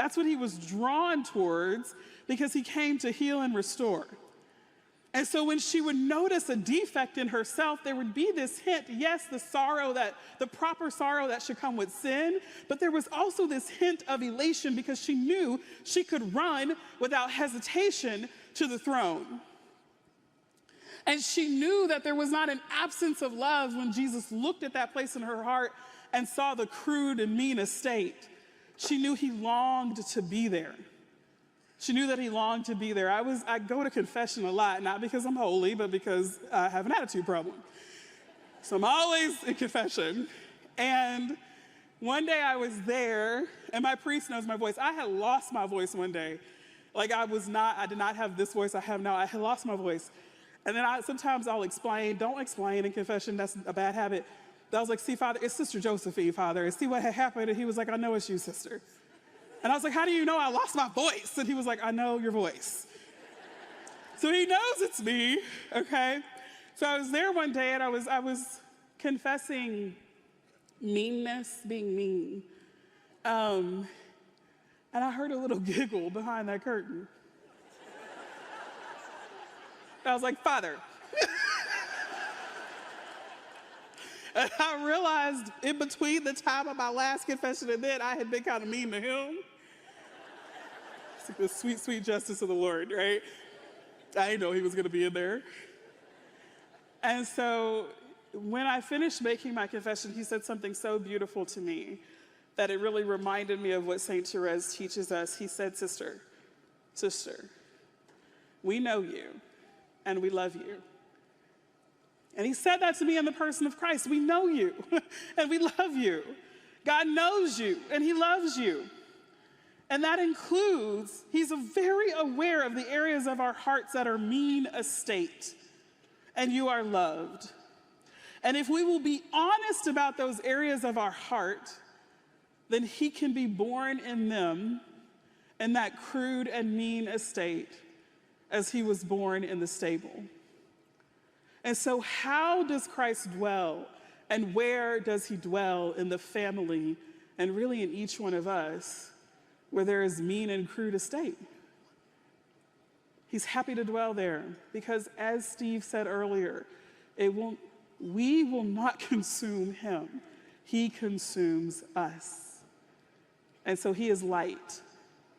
That's what he was drawn towards because he came to heal and restore. And so when she would notice a defect in herself, there would be this hint, yes, the proper sorrow that should come with sin, but there was also this hint of elation because she knew she could run without hesitation to the throne. And she knew that there was not an absence of love when Jesus looked at that place in her heart and saw the crude and mean estate. She knew he longed to be there. She knew that he longed to be there. I go to confession a lot, not because I'm holy, but because I have an attitude problem. So I'm always in confession. And one day I was there, and my priest knows my voice. I had lost my voice one day. Like I did not have this voice I have now. I had lost my voice. And then sometimes I'll explain. Don't explain in confession. That's a bad habit. But I was like, see, Father, it's Sister Josephine, Father. And see what had happened. And he was like, I know it's you, sister. And I was like, how do you know I lost my voice? And he was like, I know your voice. So he knows it's me, okay? So I was there one day and I was confessing meanness, being mean. And I heard a little giggle behind that curtain. I was like, Father. And I realized in between the time of my last confession and then I had been kind of mean to him. It's like the sweet, sweet justice of the Lord, right? I didn't know he was going to be in there. And so when I finished making my confession, he said something so beautiful to me that it really reminded me of what St. Therese teaches us. He said, sister, we know you and we love you. And he said that to me in the person of Christ. We know you and we love you. God knows you and he loves you. And that includes, he's very aware of the areas of our hearts that are mean estate. And you are loved. And if we will be honest about those areas of our heart, then he can be born in them in that crude and mean estate as he was born in the stable. And so how does Christ dwell and where does he dwell in the family and really in each one of us where there is mean and crude estate? He's happy to dwell there because as Steve said earlier, we will not consume him. He consumes us. And so he is light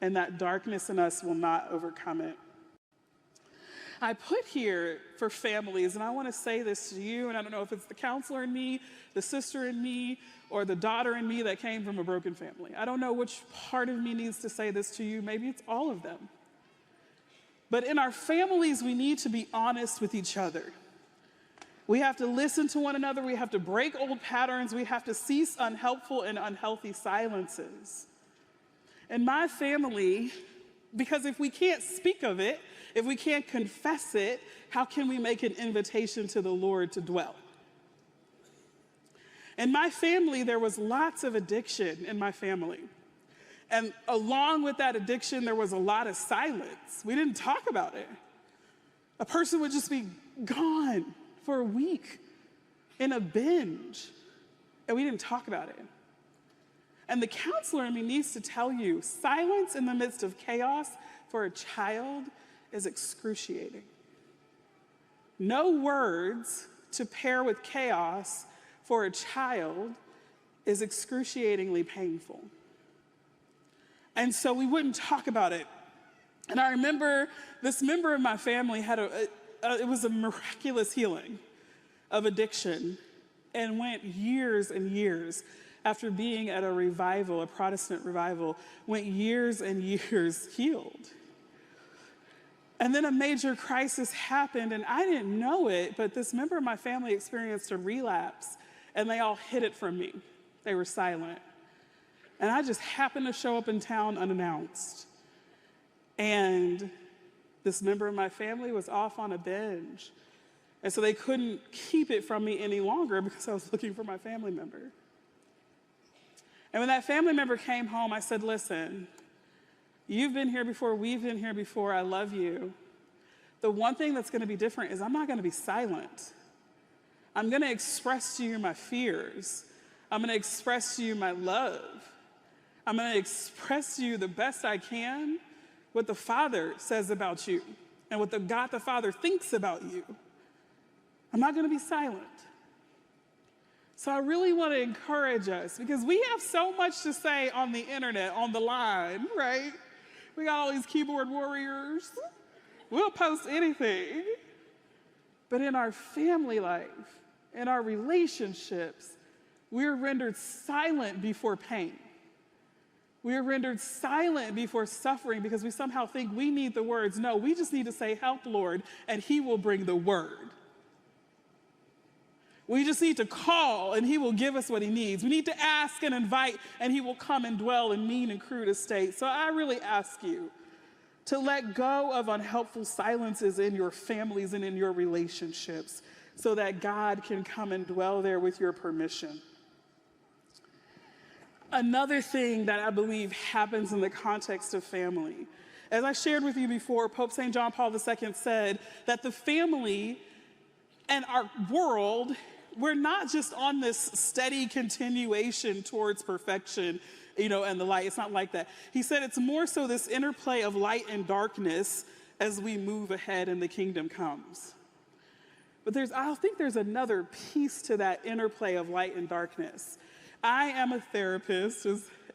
and that darkness in us will not overcome it. I put here for families, and I want to say this to you, and I don't know if it's the counselor in me, the sister in me, or the daughter in me that came from a broken family. I don't know which part of me needs to say this to you. Maybe it's all of them. But in our families, we need to be honest with each other. We have to listen to one another. We have to break old patterns. We have to cease unhelpful and unhealthy silences. In my family, because if we can't speak of it, if we can't confess it, how can we make an invitation to the Lord to dwell? In my family, there was lots of addiction in my family. And along with that addiction, there was a lot of silence. We didn't talk about it. A person would just be gone for a week in a binge, and we didn't talk about it. And the counselor in me needs to tell you, silence in the midst of chaos for a child is excruciating. No words to pair with chaos for a child is excruciatingly painful. And so we wouldn't talk about it. And I remember this member of my family had it was a miraculous healing of addiction and went years and years after being at a revival, a Protestant revival, went years and years healed. And then a major crisis happened, and I didn't know it, but this member of my family experienced a relapse, and they all hid it from me. They were silent. And I just happened to show up in town unannounced. And this member of my family was off on a binge. And so they couldn't keep it from me any longer because I was looking for my family member. And when that family member came home, I said, listen, you've been here before, we've been here before, I love you. The one thing that's gonna be different is I'm not gonna be silent. I'm gonna express to you my fears. I'm gonna express to you my love. I'm going to express to you the best I can what the Father says about you and what the God the Father thinks about you. I'm not going to be silent. So I really want to encourage us, because we have so much to say on the internet, on the line, right? We got all these keyboard warriors. We'll post anything. But in our family life, in our relationships, we're rendered silent before pain. We are rendered silent before suffering because we somehow think we need the words. No, we just need to say, "Help, Lord," and he will bring the word. We just need to call and he will give us what he needs. We need to ask and invite and he will come and dwell in mean and crude estates. So I really ask you to let go of unhelpful silences in your families and in your relationships so that God can come and dwell there with your permission. Another thing that I believe happens in the context of family, as I shared with you before, Pope St. John Paul II said that the family and our world, we're not just on this steady continuation towards perfection, and the light. It's not like that. He said it's more so this interplay of light and darkness as we move ahead and the kingdom comes. But I think there's another piece to that interplay of light and darkness. I am a therapist,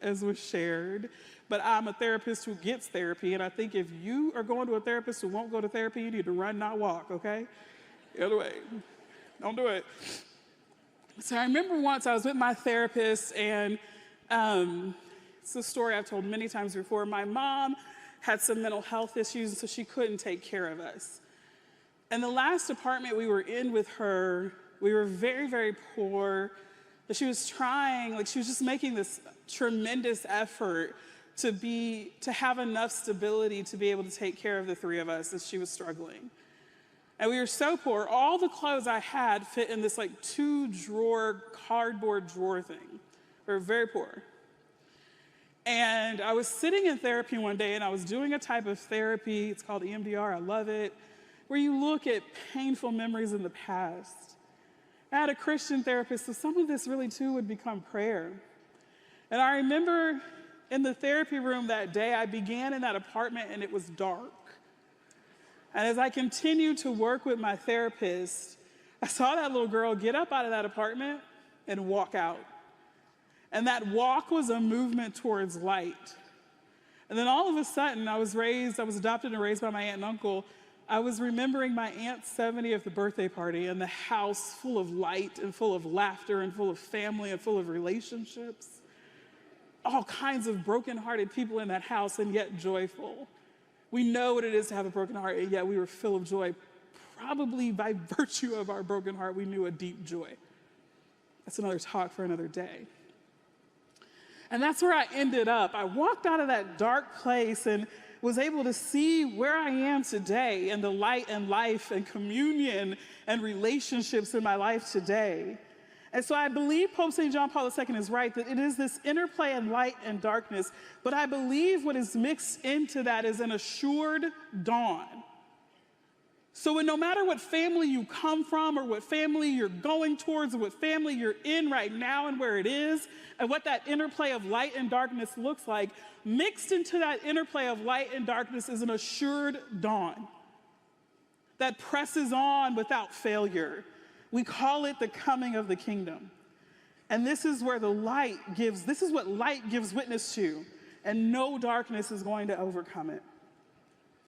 as was shared, but I'm a therapist who gets therapy, and I think if you are going to a therapist who won't go to therapy, you need to run, not walk, okay? The other way. Don't do it. So I remember once I was with my therapist, and it's a story I've told many times before. My mom had some mental health issues, so she couldn't take care of us. And the last apartment we were in with her, we were very, very poor. She was trying, she was just making this tremendous effort to have enough stability to be able to take care of the three of us as she was struggling. And we were so poor, all the clothes I had fit in this 2-drawer cardboard drawer thing. We were very poor. And I was sitting in therapy one day, and I was doing a type of therapy, it's called EMDR, I love it, where you look at painful memories in the past. I had a Christian therapist, so some of this really too would become prayer. And I remember in the therapy room that day, I began in that apartment and it was dark. And as I continued to work with my therapist, I saw that little girl get up out of that apartment and walk out. And that walk was a movement towards light. And then all of a sudden, I was adopted and raised by my aunt and uncle. I was remembering my aunt's 70th birthday party and the house full of light and full of laughter and full of family and full of relationships. All kinds of broken-hearted people in that house, and yet joyful. We know what it is to have a broken heart, and yet we were full of joy. Probably by virtue of our broken heart, we knew a deep joy. That's another talk for another day. And that's where I ended up. I walked out of that dark place and was able to see where I am today and the light and life and communion and relationships in my life today. And so I believe Pope St. John Paul II is right, that it is this interplay of light and darkness, but I believe what is mixed into that is an assured dawn. So no matter what family you come from or what family you're going towards or what family you're in right now and where it is and what that interplay of light and darkness looks like, mixed into that interplay of light and darkness is an assured dawn that presses on without failure. We call it the coming of the kingdom. And this is where this is what light gives witness to, and no darkness is going to overcome it.